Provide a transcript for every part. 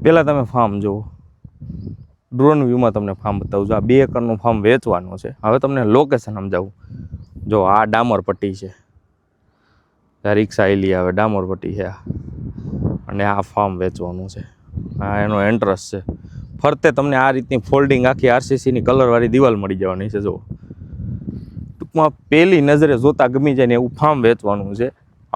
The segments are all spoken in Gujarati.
પહેલાં તમે ફાર્મ જુઓ, ડ્રોન વ્યૂમાં તમને ફાર્મ બતાવું છું. આ 2 એકરનું ફાર્મ વેચવાનું છે. હવે તમને લોકેશન સમજાવું. જો આ ડામર પટ્ટી છે, આ રિક્ષા એલી આવે, ડામર પટ્ટી છે અને આ ફાર્મ વેચવાનું છે. આ એનો એન્ટ્રસ છે. ફરતે તમને આ રીતની ફોલ્ડિંગ આખી આરસીસીની કલરવાળી દિવાલ મળી જવાની છે. જો ટૂંકમાં પહેલી નજરે જોતાં ગમી જાય ને એવું ફાર્મ વેચવાનું છે.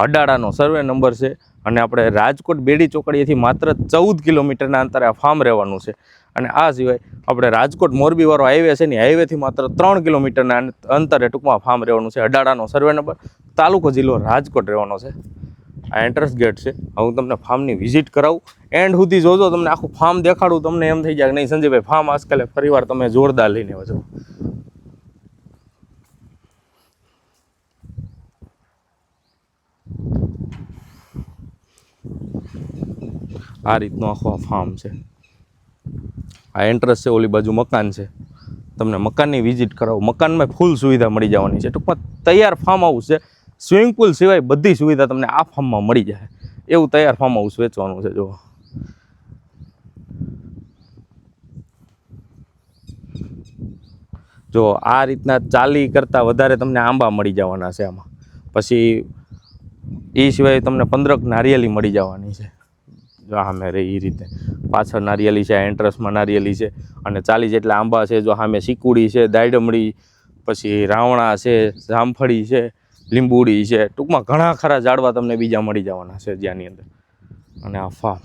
અડાડાનો સર્વે નંબર છે અને આપણે રાજકોટ બેડી ચોકડીએથી માત્ર 14 કિલોમીટરના અંતરે આ ફાર્મ રહેવાનું છે. અને આ સિવાય આપણે રાજકોટ મોરબીવાળો હાઈવે છે ને, હાઈવેથી માત્ર 3 કિલોમીટરના અંતરે ટૂંકમાં ફાર્મ રહેવાનું છે. અડાડાનો સર્વે નંબર, તાલુકો જિલ્લો રાજકોટ રહેવાનો છે. આ એન્ટ્રન્સ ગેટ છે. હું તમને ફાર્મની વિઝિટ કરાવું, એન્ડ સુધી જોજો, તમને આખું ફાર્મ દેખાડું. તમને એમ થઈ જાય કે નહીં સંજયભાઈ, ફાર્મ આજકાલ ફરીવાર તમે જોરદાર લઈને આવો છો. આ રીતનો આખો ફાર્મ છે. આ એન્ટ્રન્સ છે, ઓલી બાજુ મકાન છે. તમને મકાનની વિઝિટ કરાવો. મકાનમાં ફૂલ સુવિધા મળી જવાની છે. ટૂંકમાં તૈયાર ફાર્મ હાઉસ છે. સ્વિમિંગ પુલ સિવાય બધી સુવિધા તમને આ ફાર્મમાં મળી જાય એવું તૈયાર ફાર્મ હાઉસ વેચવાનું છે. જો આ રીતના 40 કરતાં વધારે તમને આંબા મળી જવાના છે આમાં. પછી એ સિવાય તમને 15 નારિયેલી મળી જવાની છે. જો સામે રહે એ રીતે પાછળ નારિયેલી છે, એન્ટ્રન્સમાં નારિયેલી છે અને 40 જેટલા આંબા છે. જો સામે ચીકુડી છે, દાયડમડી, પછી રાવણા છે, જામફળી છે, લીંબુડી છે. ટૂંકમાં ઘણા ખરા ઝાડવા તમને બીજા મળી જવાના છે જ્યાંની અંદર. અને આ ફાર્મ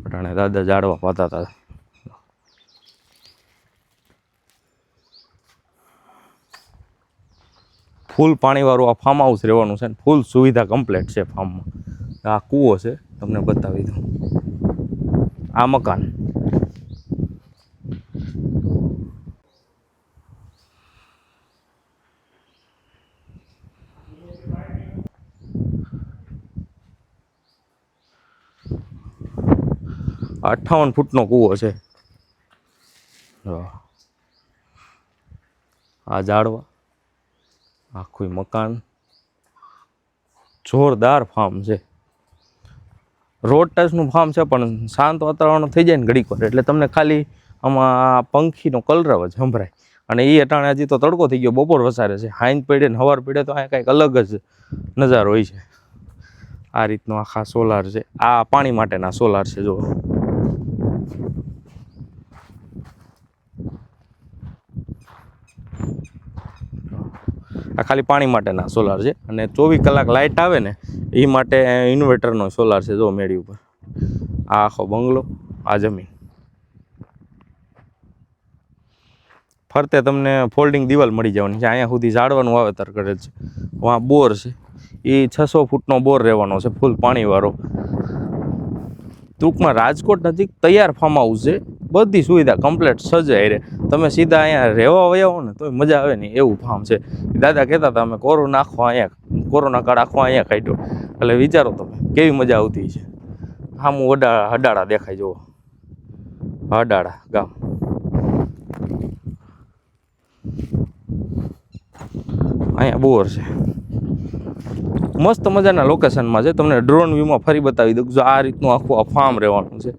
અટાણે દાદા ઝાડવા પાતા હતા. ફૂલ પાણીવાળું આ ફાર્મ હાઉસ રહેવાનું છે. ફૂલ સુવિધા કમ્પ્લીટ છે ફાર્મમાં. આ કૂવો છે, તમને બતાવી દઉં. આ મકાન, આ 58 ફૂટનો કૂવો છે. આ ઝાડવા, આખું મકાન, જોરદાર ફાર્મ છે. રોડ ટચનું ફાર્મ છે પણ શાંત વાતાવરણ થઈ જાય ને ઘડીક વાર એટલે તમને ખાલી આમાં પંખીનો કલરવ જ સંભળાય. અને એ અટાણે હજી તો તડકો થઈ ગયો, બપોર વસારે છે. હાંજ પડે ને સવાર પડે તો અહીંયા કંઈક અલગ જ નજારો હોય છે. આ રીતનો આખા સોલાર છે. આ પાણી માટેના સોલાર છે. જો આ ખાલી પાણી માટેના સોલાર છે અને 24 કલાક લાઇટ આવે ને એ માટે ઇન્વર્ટરનો સોલાર છે. જો મેળી ઉપર આ આખો બંગલો, આ જમીન, ફરતે તમને ફોલ્ડિંગ દિવાલ મળી જવાની છે. અહીંયા સુધી ઝાડવાનું વાવેતર કરેલ છે. વहाँ બોર છે, એ 600 ફૂટનો બોર રહેવાનો છે, ફૂલ પાણીવાળો. ટૂંકમાં રાજકોટ નજીક તૈયાર ફાર્મ હાઉસ છે. બધી સુવિધા કમ્પ્લીટ સજાઈ રહે. તમે સીધા અહીંયા રહેવા વયા હો ને તો મજા આવે ને એવું ફાર્મ છે. દાદા કહેતા હતા અમે કોરોના કાળ આખો અહીંયા કાઢ્યો. એટલે વિચારો તમે કેવી મજા આવતી છે. સામું અડાડા દેખાય. જુઓ અડાડા ગામ. અહીંયા બોર છે. મસ્ત મજાના લોકેશનમાં છે. તમને ડ્રોન વ્યૂમાં ફરી બતાવી દઉં. જો આ રીતનું આખું આ ફાર્મ રહેવાનું છે.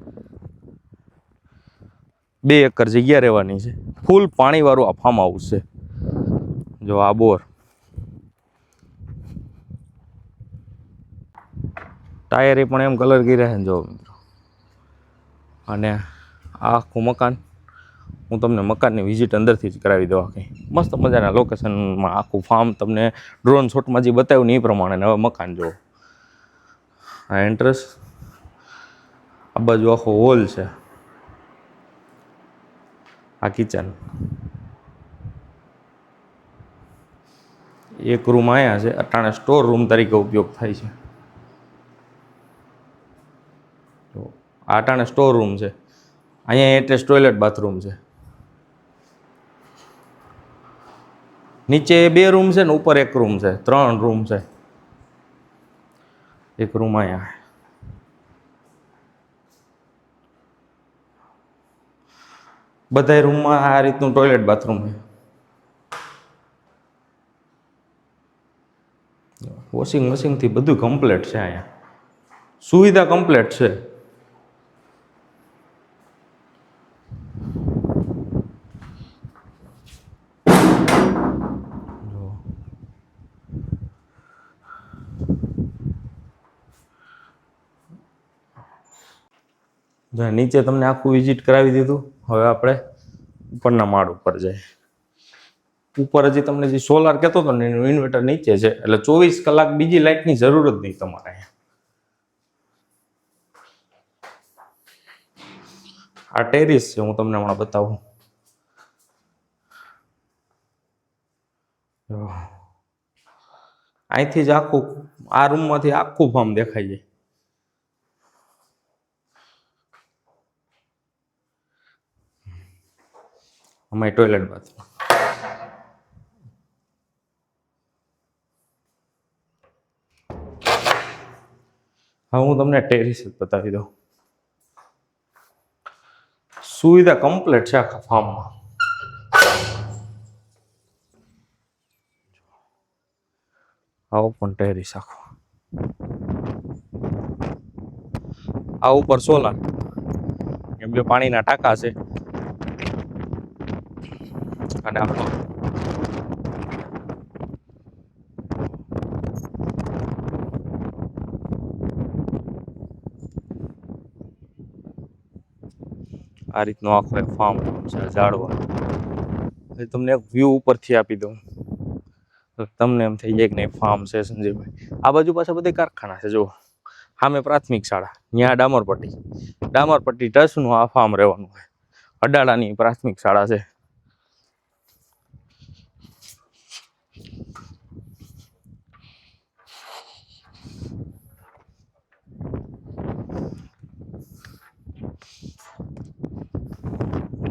2 એકર જગ્યા રહેવાની છે. ફૂલ પાણીવાળું આ ફાર્મ હાઉસ છે. જો આ બોર, ટાયરે પણ એમ કલર કર્યા છે. જો અને આ આખું મકાન, હું તમને મકાનની વિઝિટ અંદરથી જ કરાવી દઉં. કંઈ મસ્ત મજાના લોકેશનમાં આખું ફાર્મ તમને ડ્રોન શોટમાં જે બતાવ્યું ને એ પ્રમાણે. હવે મકાન જુઓ. આ એન્ટ્રન્સ, આ બાજુ આખો હોલ છે. આ કિચન, એક રૂમ અહીંયા છે. અટાણે સ્ટોર રૂમ તરીકે ઉપયોગ થાય છે. આ અટાણે સ્ટોર રૂમ છે. અહીંયા એટેચ ટોયલેટ બાથરૂમ છે. નીચે 2 રૂમ છે ને ઉપર 1 રૂમ છે. 3 રૂમ છે. એક રૂમ અહીંયા. બધા રૂમમાં આ રીતનું ટોયલેટ બાથરૂમ છે. વોશિંગ મશીનથી બધું કમ્પ્લીટ છે અહીંયા, સુવિધા કમ્પ્લીટ છે. નીચે તમને આખું વિઝિટ કરાવી દીધું. હવે આપણે ઉપરના માળ ઉપર જઈએ. ઉપર હજી તમને જે સોલાર કહેતો હતો ને એનું ઇન્વર્ટર નીચે છે, એટલે 24 કલાક બીજી લાઇટની જરૂર જ નહીં તમારે. આ ટેરિસ છે, હું તમને હમણાં બતાવું. અહીંથી જ આખું આ રૂમમાંથી આખું ફાર્મ દેખાય જાય. અમારી ટોયલેટ બાથરૂમ. હવે હું તમને ટેરિસ જ બતાવી દઉં. સુવિધા કમ્પ્લીટ છે આખા ફાર્મમાં. આવો પણ ટેરિસ આખો. આ ઉપર સોલાર, એમ કે પાણીના ટાંકા છે. અને આપણો આ રીતનો આખો એક ફાર્મ છે ઝાડવા. તમને એક વ્યૂ ઉપરથી આપી દઉં, તમને એમ થઈ જાય કે નહીં ફાર્મ છે સંજયભાઈ. આ બાજુ પાછા બધા કારખાના છે. જો સામે પ્રાથમિક શાળા, ત્યાં ડામરપટ્ટી ટચનું આ ફાર્મ રહેવાનું છે. અડાડાની પ્રાથમિક શાળા છે.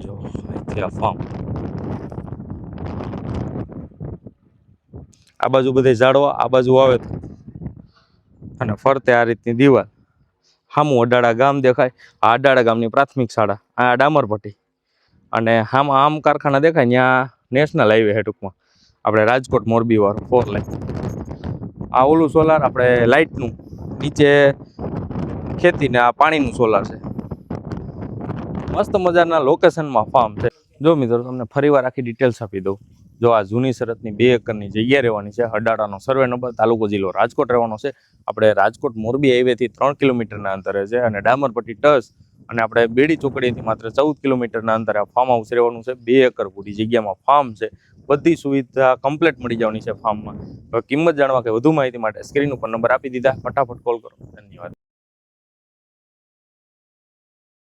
જો અહીંથી આ ફાર્મ, આ બાજુ બધે ઝાડવા, આ બાજુ આવે અને ફરતે આ રીતની દિવાલ. સામું અડાડા ગામ દેખાય. આ અડાડા ગામની પ્રાથમિક શાળા, આ ડામરપટ્ટી. અને આમ કારખાના દેખાય ત્યાં નેશનલ હાઈવે છે ટૂંકમાં, આપણે રાજકોટ મોરબી વાળો 4 લાઈન. આ ઓલું સોલાર આપણે લાઇટનું, નીચે ખેતીને આ પાણીનું સોલાર છે. મસ્ત મજાના લોકેશનમાં ફાર્મ છે. જો મિત્રો તમને ફરીવાર આખી ડિટેલ્સ આપી દઉં. જો આ જૂની શરતની 2 એકરની જગ્યા રહેવાની છે. અડાડાનો સર્વે નંબર, તાલુકો જિલ્લો રાજકોટ રહેવાનો છે. આપણે રાજકોટ મોરબી હાઈવેથી 3 કિલોમીટરના અંતરે છે અને ડામરપટ્ટી ટચ અને આપણે બેડી ચોકડીથી માત્ર 14 કિલોમીટરના અંતરે આ ફાર્મ હાઉસ રહેવાનું છે. 2 એકર પૂરી જગ્યામાં ફાર્મ છે. બધી સુવિધા કમ્પ્લીટ મળી જવાની છે ફાર્મમાં. હવે કિંમત જાણવા કે વધુ માહિતી માટે સ્ક્રીન ઉપર નંબર આપી દીધા, ફટાફટ કોલ કરો.